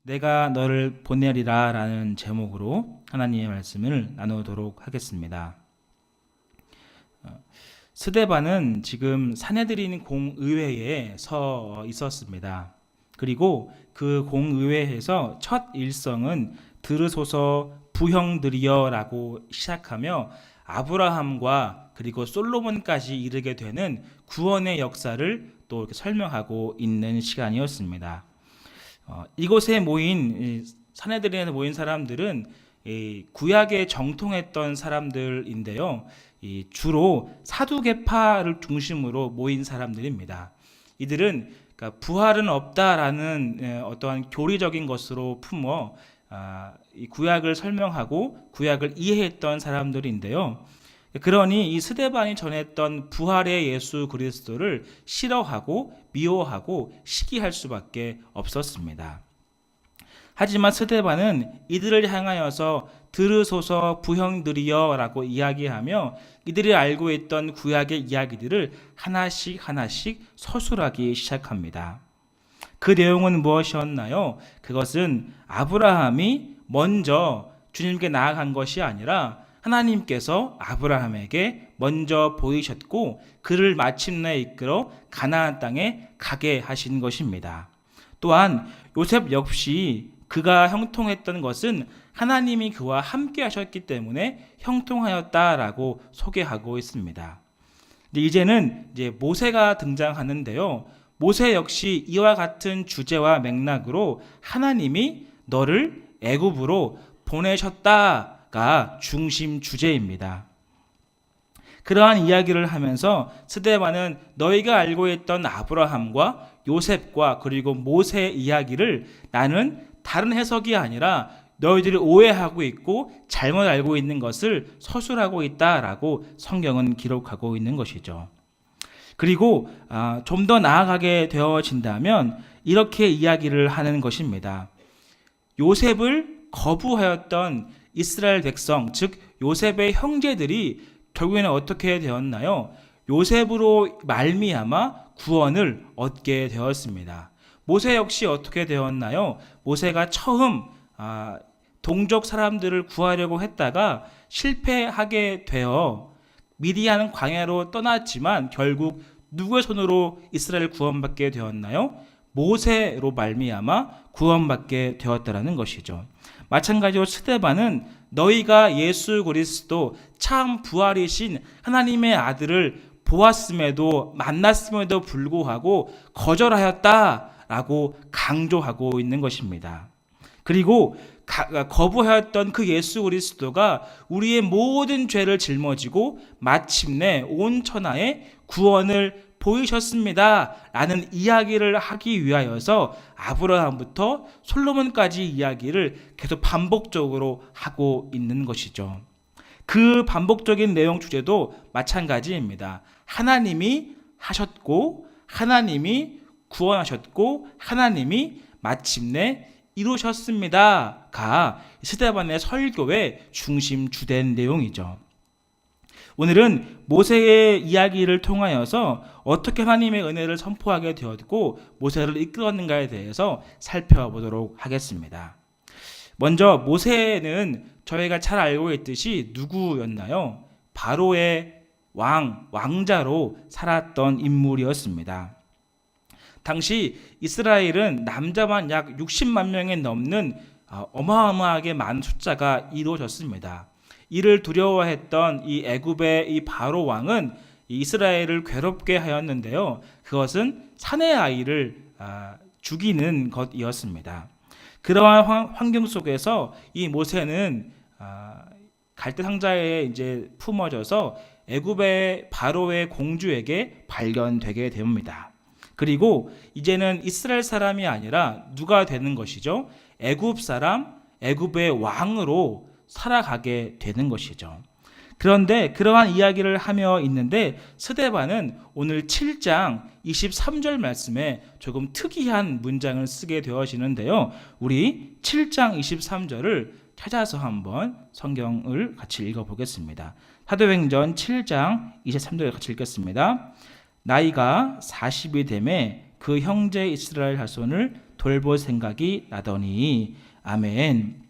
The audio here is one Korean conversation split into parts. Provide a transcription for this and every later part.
내가 너를 보내리라 라는 제목으로 하나님의 말씀을 나누도록 하겠습니다. 스데반은 지금 사내들인 공의회에 서 있었습니다. 그리고 그 공의회에서 첫 일성은 들으소서 부형들이여 라고 시작하며 아브라함과 그리고 솔로몬까지 이르게 되는 구원의 역사를 또 이렇게 설명하고 있는 시간이었습니다. 이곳에 모인 사내들에 모인 사람들은 구약에 정통했던 사람들인데요. 주로 사두개파를 중심으로 모인 사람들입니다. 이들은 그러니까 부활은 없다라는 어떠한 교리적인 것으로 품어 이 구약을 설명하고 구약을 이해했던 사람들인데요. 그러니 이 스데반이 전했던 부활의 예수 그리스도를 싫어하고 미워하고 시기할 수밖에 없었습니다. 하지만 스데반은 이들을 향하여서 들으소서 부형들이여 라고 이야기하며 이들이 알고 있던 구약의 이야기들을 하나씩 서술하기 시작합니다. 그 내용은 무엇이었나요? 그것은 아브라함이 먼저 주님께 나아간 것이 아니라 하나님께서 아브라함에게 먼저 보이셨고 그를 마침내 이끌어 가나안 땅에 가게 하신 것입니다. 또한 요셉 역시 그가 형통했던 것은 하나님이 그와 함께 하셨기 때문에 형통하였다라고 소개하고 있습니다. 이제는 모세가 등장하는데요. 모세 역시 이와 같은 주제와 맥락으로 하나님이 너를 애굽으로 보내셨다가 중심 주제입니다. 그러한 이야기를 하면서 스데반은 너희가 알고 있던 아브라함과 요셉과 그리고 모세의 이야기를 나는 다른 해석이 아니라 너희들이 오해하고 있고 잘못 알고 있는 것을 서술하고 있다라고 성경은 기록하고 있는 것이죠. 그리고 좀 더 나아가게 되어진다면 이렇게 이야기를 하는 것입니다. 요셉을 거부하였던 이스라엘 백성, 즉 요셉의 형제들이 결국에는 어떻게 되었나요? 요셉으로 말미암아 구원을 얻게 되었습니다. 모세 역시 어떻게 되었나요? 모세가 처음 동족 사람들을 구하려고 했다가 실패하게 되어 미디안 광야로 떠났지만 결국 누구의 손으로 이스라엘 구원받게 되었나요? 모세로 말미암아 구원받게 되었다라는 것이죠. 마찬가지로 스데반은 너희가 예수 그리스도 참 부활이신 하나님의 아들을 보았음에도 만났음에도 불구하고 거절하였다라고 강조하고 있는 것입니다. 그리고 거부하였던 그 예수 그리스도가 우리의 모든 죄를 짊어지고 마침내 온 천하에 구원을 보이셨습니다 라는 이야기를 하기 위하여서 아브라함부터 솔로몬까지 이야기를 계속 반복적으로 하고 있는 것이죠. 그 반복적인 내용 주제도 마찬가지입니다. 하나님이 하셨고 하나님이 구원하셨고 하나님이 마침내 이루셨습니다가 스데반의 설교의 중심 주된 내용이죠. 오늘은 모세의 이야기를 통하여서 어떻게 하나님의 은혜를 선포하게 되었고 모세를 이끌었는가에 대해서 살펴보도록 하겠습니다. 먼저 모세는 저희가 잘 알고 있듯이 누구였나요? 바로의 왕자로 살았던 인물이었습니다. 당시 이스라엘은 남자만 약 60만 명에 넘는 어마어마하게 많은 숫자가 이루어졌습니다. 이를 두려워했던 이 애굽의 이 바로 왕은 이스라엘을 괴롭게 하였는데요. 그것은 사내 아이를 죽이는 것이었습니다. 그러한 환경 속에서 이 모세는 갈대 상자에 이제 품어져서 애굽의 바로의 공주에게 발견되게 됩니다. 그리고 이제는 이스라엘 사람이 아니라 누가 되는 것이죠? 애굽 사람, 애굽의 왕으로 살아가게 되는 것이죠. 그런데 그러한 이야기를 하며 있는데 스데반은 오늘 7장 23절 말씀에 조금 특이한 문장을 쓰게 되어지는데요. 우리 7장 23절을 찾아서 한번 성경을 같이 읽어보겠습니다. 사도행전 7장 23절 같이 읽겠습니다. 나이가 40이 되매 그 형제 이스라엘 자손을 돌볼 생각이 나더니. 아멘.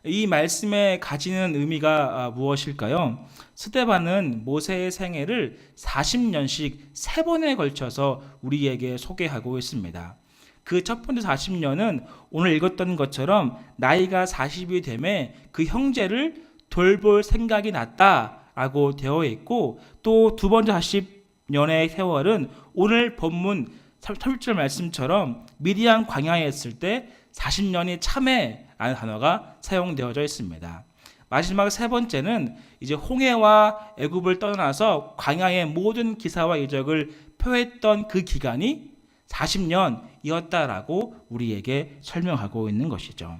이 말씀에 가지는 의미가 무엇일까요? 스데반은 모세의 생애를 40년씩 3번에 걸쳐서 우리에게 소개하고 있습니다. 그 첫 번째 40년은 오늘 읽었던 것처럼 나이가 40이 되매 그 형제를 돌볼 생각이 났다라고 되어 있고, 또 두 번째 40년의 세월은 오늘 본문 3절 말씀처럼 미디안 광야에 있을 때 40년이 참회라는 단어가 사용되어져 있습니다. 마지막 세 번째는 이제 홍해와 애굽을 떠나서 광야의 모든 기사와 이적을 표했던 그 기간이 40년이었다라고 우리에게 설명하고 있는 것이죠.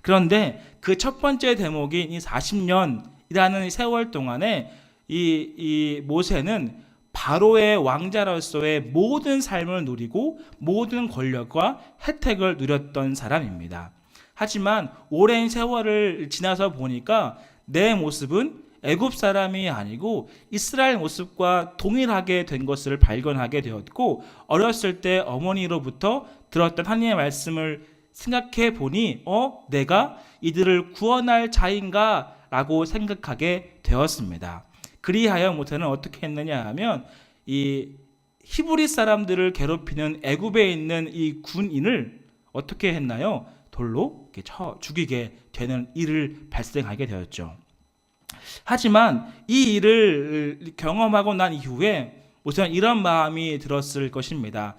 그런데 그 첫 번째 대목인 이 40년이라는 세월 동안에 이 모세는 바로의 왕자로서의 모든 삶을 누리고 모든 권력과 혜택을 누렸던 사람입니다. 하지만 오랜 세월을 지나서 보니까 내 모습은 애굽 사람이 아니고 이스라엘 모습과 동일하게 된 것을 발견하게 되었고, 어렸을 때 어머니로부터 들었던 하나님의 말씀을 생각해 보니 내가 이들을 구원할 자인가 라고 생각하게 되었습니다. 그리하여 모세는 어떻게 했느냐 하면 이 히브리 사람들을 괴롭히는 애굽에 있는 이 군인을 어떻게 했나요? 돌로 이렇게 쳐 죽이게 되는 일을 발생하게 되었죠. 하지만 이 일을 경험하고 난 이후에 모세는 이런 마음이 들었을 것입니다.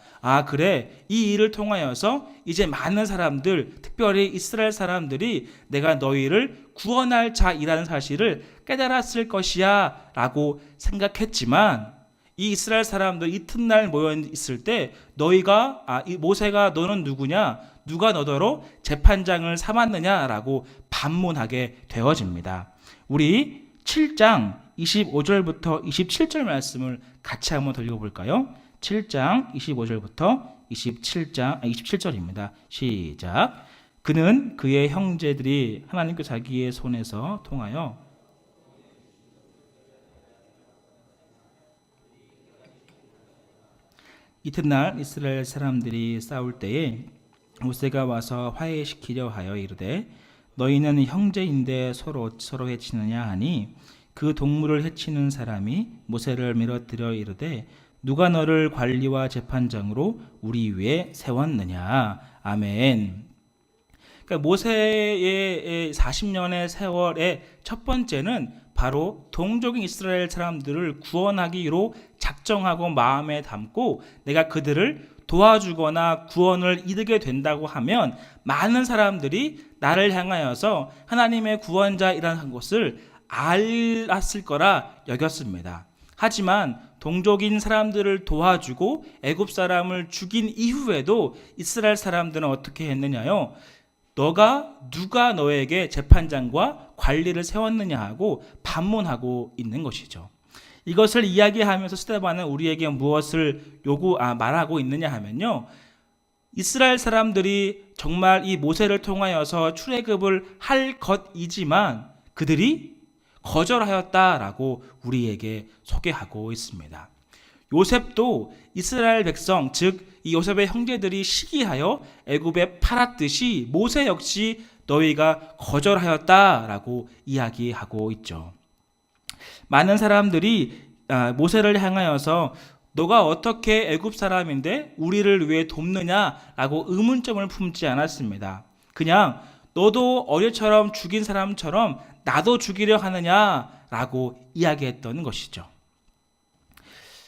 그래, 이 일을 통하여서 이제 많은 사람들, 특별히 이스라엘 사람들이 내가 너희를 구원할 자이라는 사실을 깨달았을 것이야 라고 생각했지만, 이 이스라엘 사람들 이튿날 모여 있을 때 모세가 너는 누구냐? 누가 너더러 재판장을 삼았느냐라고 반문하게 되어집니다. 우리 7장 25절부터 27절 말씀을 같이 한번 더 읽어볼까요? 7장 25절부터 27절입니다. 시작. 그는 그의 형제들이 하나님께 자기의 손에서 통하여 이튿날 이스라엘 사람들이 싸울 때에 모세가 와서 화해시키려 하여 이르되 너희는 형제인데 서로 해치느냐 하니, 그 동물을 해치는 사람이 모세를 밀어뜨려 이르되 누가 너를 관리와 재판장으로 우리 위에 세웠느냐. 아멘. 그러니까 모세의 40년의 세월의 첫 번째는 바로 동족인 이스라엘 사람들을 구원하기로 작정하고 마음에 담고 내가 그들을 도와주거나 구원을 이루게 된다고 하면 많은 사람들이 나를 향하여서 하나님의 구원자이라는 것을 알았을 거라 여겼습니다. 하지만 동족인 사람들을 도와주고 애굽 사람을 죽인 이후에도 이스라엘 사람들은 어떻게 했느냐요? 누가 너에게 재판장과 관리를 세웠느냐 하고 반문하고 있는 것이죠. 이것을 이야기하면서 스데반은 우리에게 무엇을 말하고 있느냐 하면요, 이스라엘 사람들이 정말 이 모세를 통하여서 출애굽을 할 것이지만 그들이 거절하였다라고 우리에게 소개하고 있습니다. 요셉도 이스라엘 백성, 즉 이 요셉의 형제들이 시기하여 애굽에 팔았듯이 모세 역시 너희가 거절하였다라고 이야기하고 있죠. 많은 사람들이 모세를 향하여서 너가 어떻게 애굽 사람인데 우리를 위해 돕느냐라고 의문점을 품지 않았습니다. 그냥 너도 어제처럼 죽인 사람처럼 나도 죽이려 하느냐라고 이야기했던 것이죠.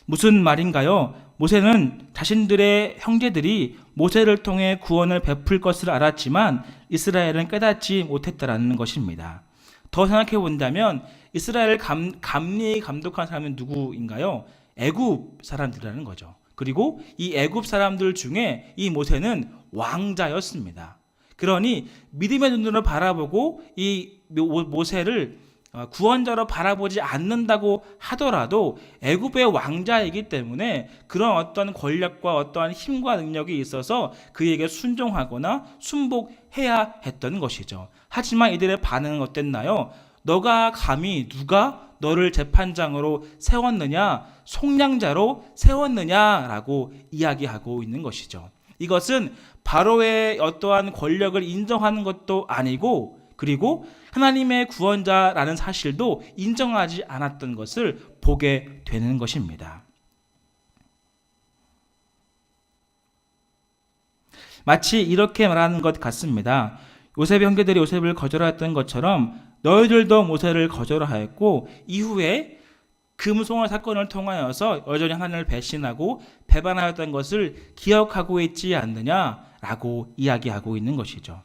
무슨 말인가요? 모세는 자신들의 형제들이 모세를 통해 구원을 베풀 것을 알았지만 이스라엘은 깨닫지 못했다라는 것입니다. 더 생각해 본다면 이스라엘을 감독한 사람은 누구인가요? 애굽 사람들이라는 거죠. 그리고 이 애굽 사람들 중에 이 모세는 왕자였습니다. 그러니 믿음의 눈으로 바라보고 이 모세를 구원자로 바라보지 않는다고 하더라도 애굽의 왕자이기 때문에 그런 어떤 권력과 어떠한 힘과 능력이 있어서 그에게 순종하거나 순복해야 했던 것이죠. 하지만 이들의 반응은 어땠나요? 너가 감히 누가 너를 재판장으로 세웠느냐, 속량자로 세웠느냐라고 이야기하고 있는 것이죠. 이것은 바로의 어떠한 권력을 인정하는 것도 아니고, 그리고 하나님의 구원자라는 사실도 인정하지 않았던 것을 보게 되는 것입니다. 마치 이렇게 말하는 것 같습니다. 요셉의 형제들이 요셉을 거절하였던 것처럼 너희들도 모세를 거절하였고 이후에 금송아 사건을 통하여서 여전히 하나님을 배신하고 배반하였던 것을 기억하고 있지 않느냐라고 이야기하고 있는 것이죠.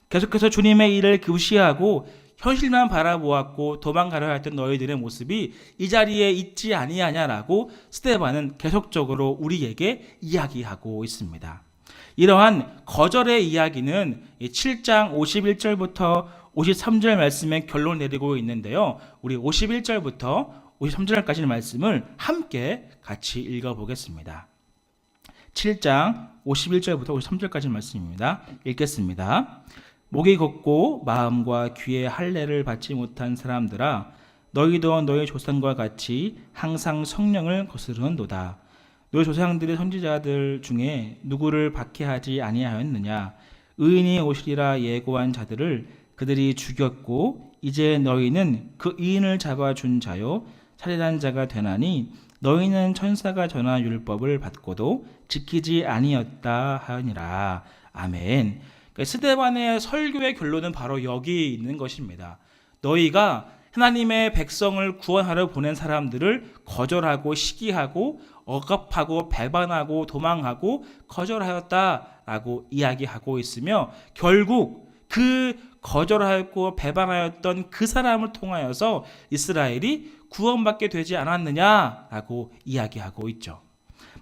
계속해서 주님의 일을 무시하고 현실만 바라보았고 도망가려 했던 너희들의 모습이 이 자리에 있지 아니하냐라고 스데반은 계속적으로 우리에게 이야기하고 있습니다. 이러한 거절의 이야기는 7장 51절부터 53절 말씀에 결론 내리고 있는데요. 우리 51절부터 53절까지 말씀을 함께 같이 읽어보겠습니다. 7장 51절부터 53절까지 말씀입니다. 읽겠습니다. 목이 걷고 마음과 귀에 할례를 받지 못한 사람들아, 너희도 너희 조상과 같이 항상 성령을 거스르는도다. 너희 조상들의 선지자들 중에 누구를 박해하지 아니하였느냐? 의인이 오시리라 예고한 자들을 그들이 죽였고 이제 너희는 그 의인을 잡아준 자요 살인한 자가 되나니 너희는 천사가 전한 율법을 받고도 지키지 아니었다 하니라. 아멘. 그러니까 스데반의 설교의 결론은 바로 여기 있는 것입니다. 너희가 하나님의 백성을 구원하러 보낸 사람들을 거절하고 시기하고 억압하고 배반하고 도망하고 거절하였다라고 이야기하고 있으며, 결국 그 거절하였고 배반하였던 그 사람을 통하여서 이스라엘이 구원받게 되지 않았느냐라고 이야기하고 있죠.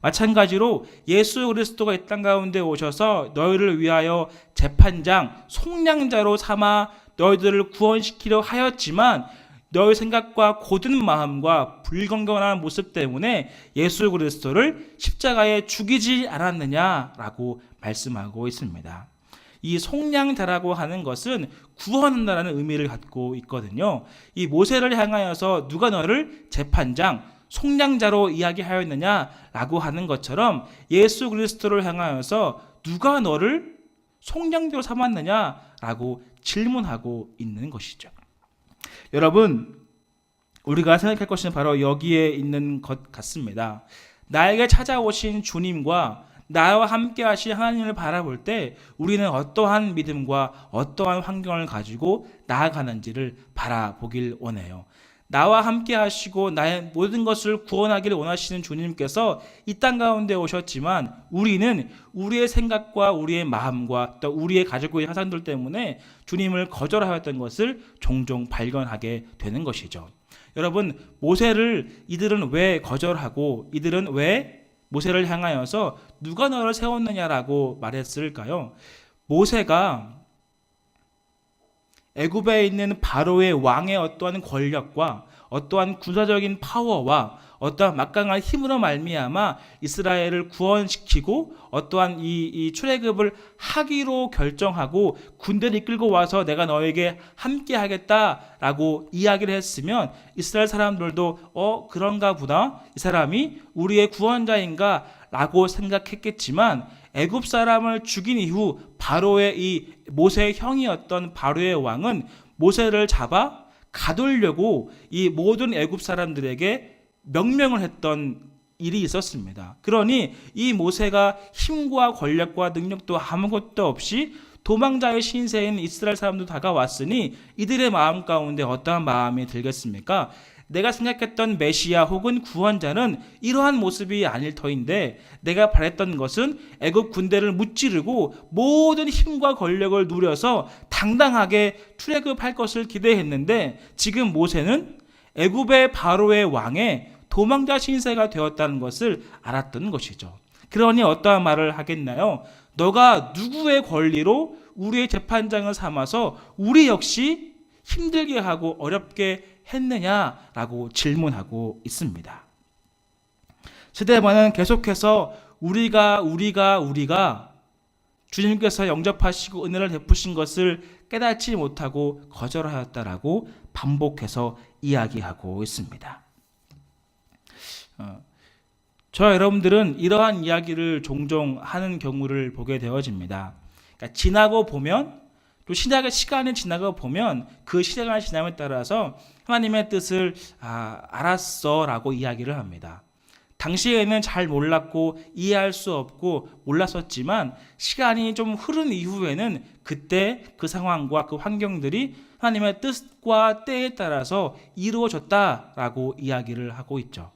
마찬가지로 예수 그리스도가 이 땅 가운데 오셔서 너희를 위하여 재판장, 속량자로 삼아 너희들을 구원시키려 하였지만 너희 생각과 고든 마음과 불건강한 모습 때문에 예수 그리스도를 십자가에 죽이지 않았느냐라고 말씀하고 있습니다. 이 속량자라고 하는 것은 구원한다는 의미를 갖고 있거든요. 이 모세를 향하여서 누가 너를 재판장, 속량자로 이야기하였느냐라고 하는 것처럼 예수 그리스도를 향하여서 누가 너를 속량자로 삼았느냐라고 질문하고 있는 것이죠. 여러분, 우리가 생각할 것은 바로 여기에 있는 것 같습니다. 나에게 찾아오신 주님과 나와 함께 하신 하나님을 바라볼 때 우리는 어떠한 믿음과 어떠한 환경을 가지고 나아가는지를 바라보길 원해요. 나와 함께 하시고 나의 모든 것을 구원하기를 원하시는 주님께서 이 땅 가운데 오셨지만 우리는 우리의 생각과 우리의 마음과 또 우리의 가지고 있는 사상들 때문에 주님을 거절하였던 것을 종종 발견하게 되는 것이죠. 여러분, 모세를 이들은 왜 거절하고 이들은 왜 모세를 향하여서 누가 너를 세웠느냐라고 말했을까요? 모세가 애굽에 있는 바로의 왕의 어떠한 권력과 어떠한 군사적인 파워와 어떠한 막강한 힘으로 말미암아 이스라엘을 구원시키고 어떠한 이 출애굽을 하기로 결정하고 군대를 이끌고 와서 내가 너에게 함께 하겠다라고 이야기를 했으면 이스라엘 사람들도 그런가 보다, 이 사람이 우리의 구원자인가 라고 생각했겠지만 애굽 사람을 죽인 이후 바로의 이 모세의 형이었던 바로의 왕은 모세를 잡아 가두려고 이 모든 애굽 사람들에게 명령을 했던 일이 있었습니다. 그러니 이 모세가 힘과 권력과 능력도 아무것도 없이 도망자의 신세인 이스라엘 사람도 다가왔으니 이들의 마음 가운데 어떠한 마음이 들겠습니까? 내가 생각했던 메시아 혹은 구원자는 이러한 모습이 아닐 터인데 내가 바랬던 것은 애굽 군대를 무찌르고 모든 힘과 권력을 누려서 당당하게 출애굽할 것을 기대했는데 지금 모세는 애굽의 바로의 왕의 도망자 신세가 되었다는 것을 알았던 것이죠. 그러니 어떠한 말을 하겠나요? 너가 누구의 권리로 우리의 재판장을 삼아서 우리 역시 힘들게 하고 어렵게 했느냐라고 질문하고 있습니다. 스데반은 계속해서 우리가 주님께서 영접하시고 은혜를 베푸신 것을 깨닫지 못하고 거절하였다라고 반복해서 이야기하고 있습니다. 저와 여러분들은 이러한 이야기를 종종 하는 경우를 보게 되어집니다. 그러니까 지나고 보면, 또 시간이 지나고 보면 그 시간이 지남에 따라서 하나님의 뜻을 알았어 라고 이야기를 합니다. 당시에는 잘 몰랐고 이해할 수 없고 몰랐었지만 시간이 좀 흐른 이후에는 그때 그 상황과 그 환경들이 하나님의 뜻과 때에 따라서 이루어졌다라고 이야기를 하고 있죠.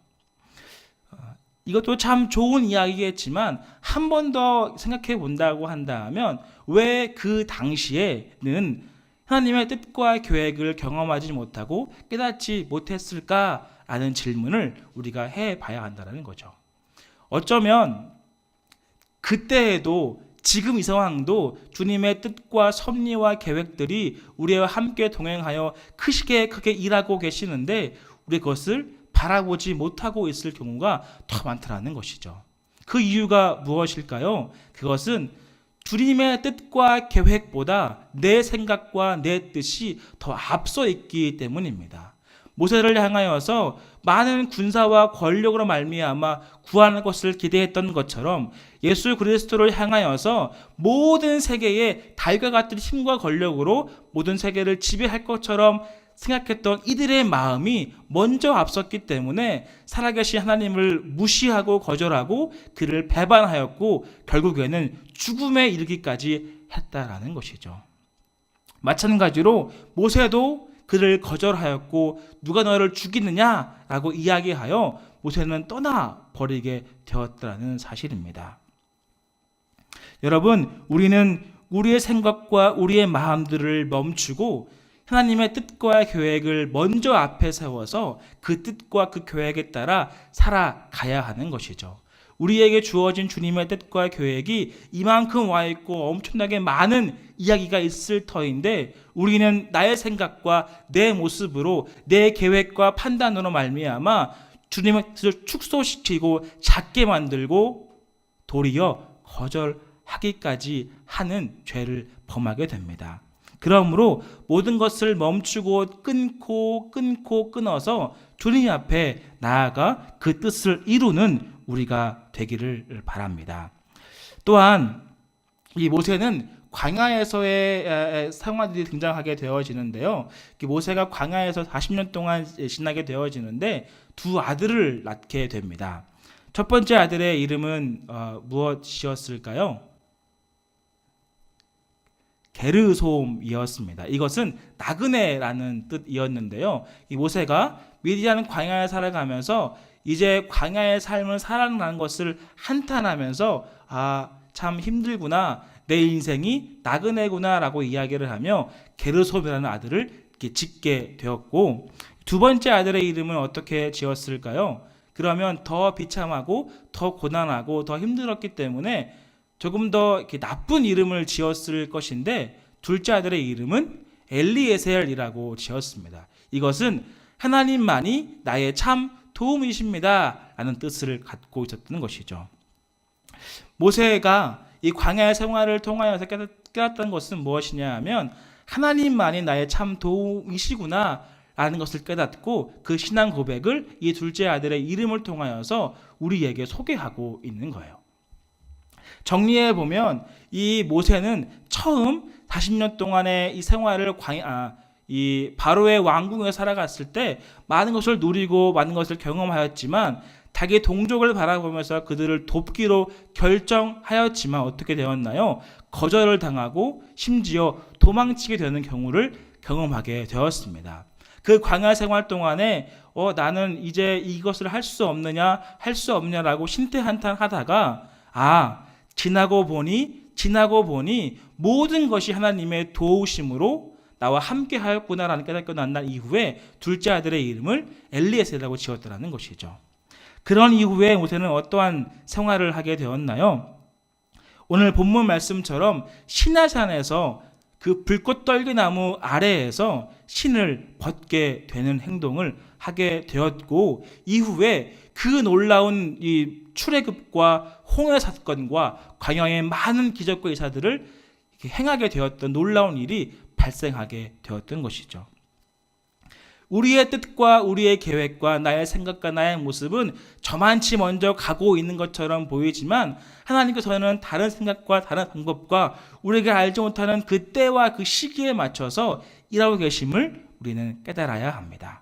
이것도 참 좋은 이야기겠지만 한 번 더 생각해 본다고 한다면 왜 그 당시에는 하나님의 뜻과 계획을 경험하지 못하고 깨닫지 못했을까라는 질문을 우리가 해봐야 한다는 거죠. 어쩌면 그때에도 지금 이 상황도 주님의 뜻과 섭리와 계획들이 우리와 함께 동행하여 크게 일하고 계시는데 우리 그것을 바라보지 못하고 있을 경우가 더 많다는 것이죠. 그 이유가 무엇일까요? 그것은 주님의 뜻과 계획보다 내 생각과 내 뜻이 더 앞서 있기 때문입니다. 모세를 향하여서 많은 군사와 권력으로 말미암아 구하는 것을 기대했던 것처럼 예수 그리스도를 향하여서 모든 세계에 달과 같은 힘과 권력으로 모든 세계를 지배할 것처럼 생각했던 이들의 마음이 먼저 앞섰기 때문에 살아계신 하나님을 무시하고 거절하고 그를 배반하였고 결국에는 죽음에 이르기까지 했다라는 것이죠. 마찬가지로 모세도 그를 거절하였고 누가 너를 죽이느냐라고 이야기하여 모세는 떠나버리게 되었다는 사실입니다. 여러분, 우리는 우리의 생각과 우리의 마음들을 멈추고 하나님의 뜻과 계획을 먼저 앞에 세워서 그 뜻과 그 계획에 따라 살아가야 하는 것이죠. 우리에게 주어진 주님의 뜻과 계획이 이만큼 와 있고 엄청나게 많은 이야기가 있을 터인데 우리는 나의 생각과 내 모습으로 내 계획과 판단으로 말미암아 주님의 뜻을 축소시키고 작게 만들고 도리어 거절하기까지 하는 죄를 범하게 됩니다. 그러므로 모든 것을 멈추고 끊어서 주님 앞에 나아가 그 뜻을 이루는 우리가 되기를 바랍니다. 또한 이 모세는 광야에서의 생활들이 등장하게 되어지는데요. 모세가 광야에서 40년 동안 지나게 되어지는데 두 아들을 낳게 됩니다. 첫 번째 아들의 이름은 무엇이었을까요? 게르솜이었습니다. 이것은 나그네라는 뜻이었는데요. 이 모세가 미디안 광야에 살아가면서 이제 광야의 삶을 살아가는 것을 한탄하면서 참 힘들구나, 내 인생이 나그네구나라고 이야기를 하며 게르솜이라는 아들을 짓게 되었고 두 번째 아들의 이름은 어떻게 지었을까요? 그러면 더 비참하고 더 고난하고 더 힘들었기 때문에 조금 더 이렇게 나쁜 이름을 지었을 것인데 둘째 아들의 이름은 엘리에셀이라고 지었습니다. 이것은 하나님만이 나의 참 도움이십니다 라는 뜻을 갖고 있었던 것이죠. 모세가 이 광야의 생활을 통하여서 깨달았던 것은 무엇이냐 하면 하나님만이 나의 참 도움이시구나 라는 것을 깨닫고 그 신앙 고백을 이 둘째 아들의 이름을 통하여서 우리에게 소개하고 있는 거예요. 정리해 보면 이 모세는 처음 40년 동안의 이 생활을 이 바로의 왕궁에 살아갔을 때 많은 것을 누리고 많은 것을 경험하였지만 자기 동족을 바라보면서 그들을 돕기로 결정하였지만 어떻게 되었나요? 거절을 당하고 심지어 도망치게 되는 경우를 경험하게 되었습니다. 그 광야 생활 동안에 나는 이제 이것을 할 수 없느냐라고 신태한탄하다가 지나고 보니 모든 것이 하나님의 도우심으로 나와 함께 하였구나라는 깨닫고 난 이후에 둘째 아들의 이름을 엘리에셀이라고 지었다는 것이죠. 그런 이후에 모세는 어떠한 생활을 하게 되었나요? 오늘 본문 말씀처럼 시내산에서 그 불꽃 떨기나무 아래에서 신을 벗게 되는 행동을 하게 되었고 이후에 그 놀라운 이 출애굽과 홍해 사건과 광야의 많은 기적과 이사들을 행하게 되었던 놀라운 일이 발생하게 되었던 것이죠. 우리의 뜻과 우리의 계획과 나의 생각과 나의 모습은 저만치 먼저 가고 있는 것처럼 보이지만 하나님께서는 다른 생각과 다른 방법과 우리가 알지 못하는 그 때와 그 시기에 맞춰서 일하고 계심을 우리는 깨달아야 합니다.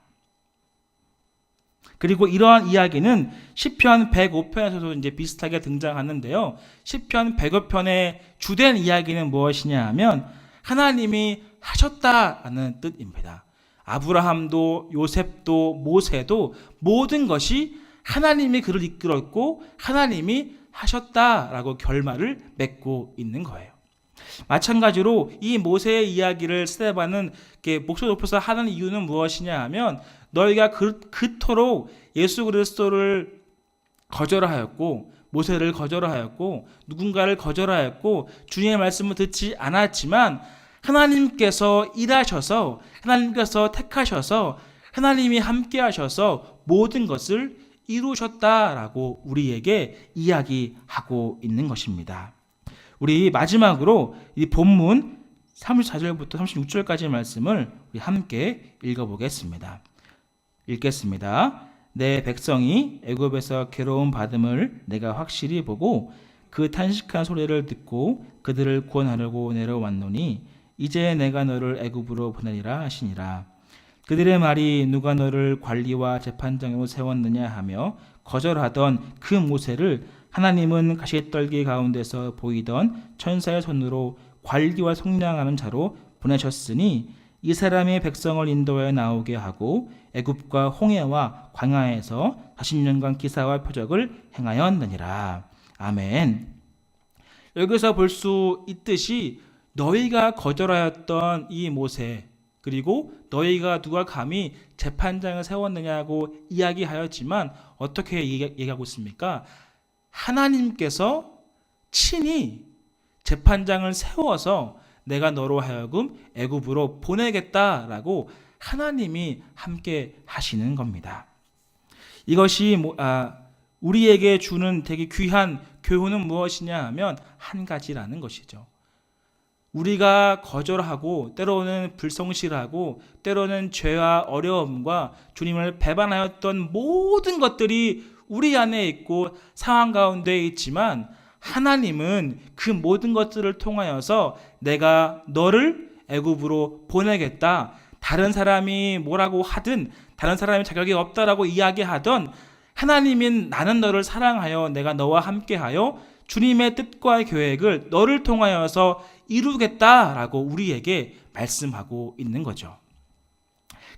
그리고 이러한 이야기는 시편 105편에서도 이제 비슷하게 등장하는데요. 시편 105편의 주된 이야기는 무엇이냐 하면 하나님이 하셨다라는 뜻입니다. 아브라함도 요셉도 모세도 모든 것이 하나님이 그를 이끌었고 하나님이 하셨다라고 결말을 맺고 있는 거예요. 마찬가지로 이 모세의 이야기를 스데반은 목소리 높여서 하는 이유는 무엇이냐 하면 너희가 그토록 예수 그리스도를 거절하였고 모세를 거절하였고 누군가를 거절하였고 주님의 말씀을 듣지 않았지만 하나님께서 일하셔서 하나님께서 택하셔서 하나님이 함께 하셔서 모든 것을 이루셨다라고 우리에게 이야기하고 있는 것입니다. 우리 마지막으로 이 본문 34절부터 36절까지의 말씀을 우리 함께 읽어보겠습니다. 읽겠습니다. 내 백성이 애굽에서 괴로움 받음을 내가 확실히 보고 그 탄식한 소리를 듣고 그들을 구원하려고 내려왔노니 이제 내가 너를 애굽으로 보내리라 하시니라. 그들의 말이 누가 너를 관리와 재판장으로 세웠느냐 하며 거절하던 그 모세를 하나님은 가시떨기 가운데서 보이던 천사의 손으로 관리와 속량하는 자로 보내셨으니 이 사람이 백성을 인도하여 나오게 하고 애굽과 홍해와 광야에서 40년간 기사와 표적을 행하였느니라. 아멘. 여기서 볼 수 있듯이 너희가 거절하였던 이 모세 그리고 너희가 누가 감히 재판장을 세웠느냐고 이야기하였지만 어떻게 얘기하고 있습니까? 하나님께서 친히 재판장을 세워서 내가 너로 하여금 애굽으로 보내겠다라고 하나님이 함께 하시는 겁니다. 이것이 우리에게 주는 되게 귀한 교훈은 무엇이냐 하면 한 가지라는 것이죠. 우리가 거절하고 때로는 불성실하고 때로는 죄와 어려움과 주님을 배반하였던 모든 것들이 우리 안에 있고 상황 가운데 있지만 하나님은 그 모든 것들을 통하여서 내가 너를 애굽으로 보내겠다. 다른 사람이 뭐라고 하든 다른 사람이 자격이 없다라고 이야기하던 하나님인 나는 너를 사랑하여 내가 너와 함께하여 주님의 뜻과 계획을 너를 통하여서 이루겠다라고 우리에게 말씀하고 있는 거죠.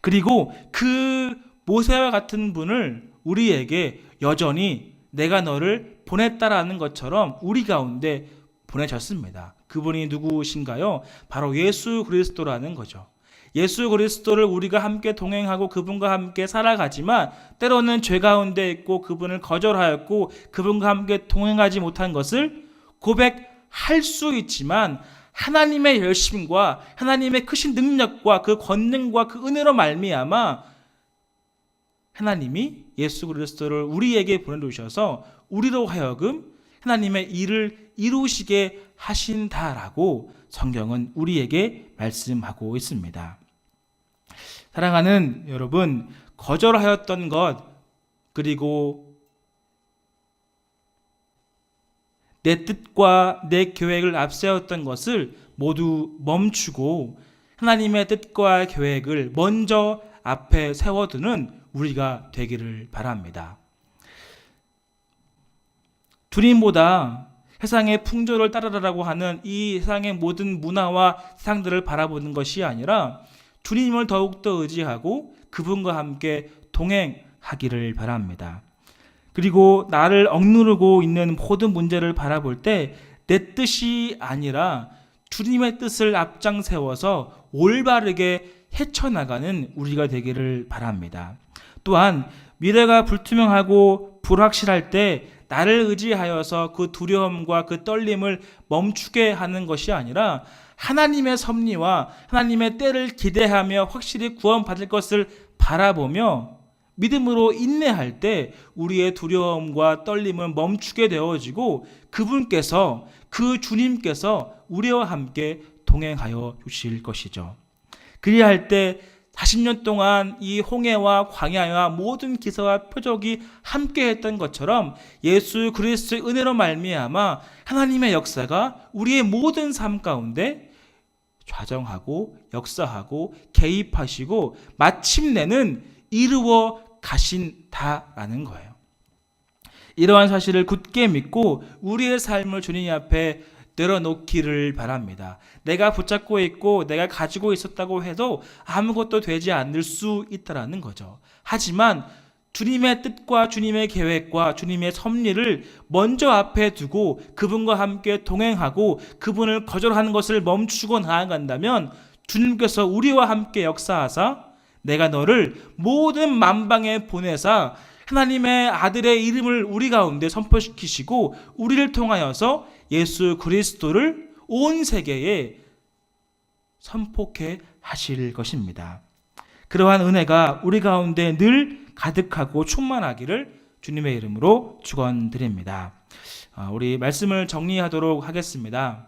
그리고 그 모세와 같은 분을 우리에게 여전히 내가 너를 보냈다라는 것처럼 우리 가운데 보내셨습니다. 그분이 누구신가요? 바로 예수 그리스도라는 거죠. 예수 그리스도를 우리가 함께 동행하고 그분과 함께 살아가지만 때로는 죄 가운데 있고 그분을 거절하였고 그분과 함께 동행하지 못한 것을 고백할 수 있지만 하나님의 열심과 하나님의 크신 능력과 그 권능과 그 은혜로 말미암아 하나님이 예수 그리스도를 우리에게 보내주셔서 우리로 하여금 하나님의 일을 이루시게 하신다라고 성경은 우리에게 말씀하고 있습니다. 사랑하는 여러분, 거절하였던 것 그리고 내 뜻과 내 계획을 앞세웠던 것을 모두 멈추고 하나님의 뜻과 계획을 먼저 앞에 세워두는 우리가 되기를 바랍니다. 주님보다 세상의 풍조를 따르라고 하는 이 세상의 모든 문화와 세상들을 바라보는 것이 아니라 주님을 더욱더 의지하고 그분과 함께 동행하기를 바랍니다. 그리고 나를 억누르고 있는 모든 문제를 바라볼 때 내 뜻이 아니라 주님의 뜻을 앞장 세워서 올바르게 헤쳐나가는 우리가 되기를 바랍니다. 또한 미래가 불투명하고 불확실할 때 나를 의지하여서 그 두려움과 그 떨림을 멈추게 하는 것이 아니라 하나님의 섭리와 하나님의 때를 기대하며 확실히 구원받을 것을 바라보며 믿음으로 인내할 때 우리의 두려움과 떨림은 멈추게 되어지고 그분께서 그 주님께서 우리와 함께 동행하여 주실 것이죠. 그리할 때 40년 동안 이 홍해와 광야와 모든 기사와 표적이 함께했던 것처럼 예수 그리스도의 은혜로 말미암아 하나님의 역사가 우리의 모든 삶 가운데 좌정하고 역사하고 개입하시고 마침내는 이루어 가신다라는 거예요. 이러한 사실을 굳게 믿고 우리의 삶을 주님 앞에 내려놓기를 바랍니다. 내가 붙잡고 있고 내가 가지고 있었다고 해도 아무것도 되지 않을 수 있다라는 거죠. 하지만 주님의 뜻과 주님의 계획과 주님의 섭리를 먼저 앞에 두고 그분과 함께 동행하고 그분을 거절하는 것을 멈추고 나아간다면 주님께서 우리와 함께 역사하사 내가 너를 모든 만방에 보내사 하나님의 아들의 이름을 우리 가운데 선포시키시고 우리를 통하여서 예수 그리스도를 온 세계에 선포케 하실 것입니다. 그러한 은혜가 우리 가운데 늘 가득하고 충만하기를 주님의 이름으로 축원드립니다. 우리 말씀을 정리하도록 하겠습니다.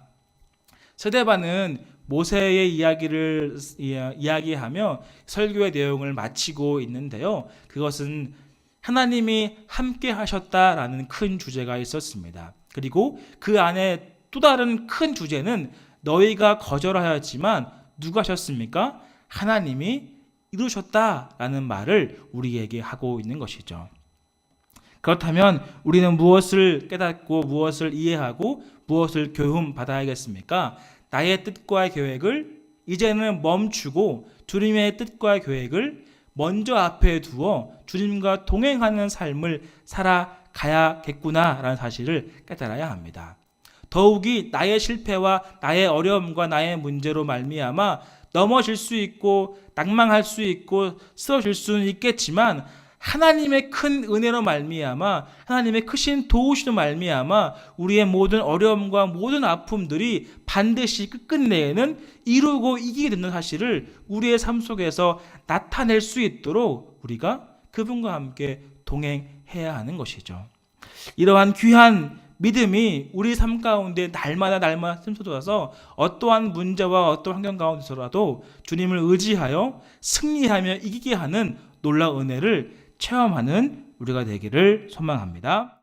스데반은 모세의 이야기를 이야기하며 설교의 내용을 마치고 있는데요. 그것은 하나님이 함께 하셨다라는 큰 주제가 있었습니다. 그리고 그 안에 또 다른 큰 주제는 너희가 거절하였지만 누가 하셨습니까? 하나님이 이루셨다라는 말을 우리에게 하고 있는 것이죠. 그렇다면 우리는 무엇을 깨닫고 무엇을 이해하고 무엇을 교훈받아야겠습니까? 나의 뜻과 계획을 이제는 멈추고 주님의 뜻과 계획을 먼저 앞에 두어 주님과 동행하는 삶을 살아가야겠구나라는 사실을 깨달아야 합니다. 더욱이 나의 실패와 나의 어려움과 나의 문제로 말미암아 넘어질 수 있고 낭망할 수 있고 쓰러질 수는 있겠지만 하나님의 큰 은혜로 말미암아 하나님의 크신 도우시로 말미암아 우리의 모든 어려움과 모든 아픔들이 반드시 끝끝내에는 이루고 이기게 되는 사실을 우리의 삶 속에서 나타낼 수 있도록 우리가 그분과 함께 동행해야 하는 것이죠. 이러한 귀한 믿음이 우리 삶 가운데 날마다 샘솟아서 어떠한 문제와 어떠한 환경 가운데서라도 주님을 의지하여 승리하며 이기게 하는 놀라운 은혜를 체험하는 우리가 되기를 소망합니다.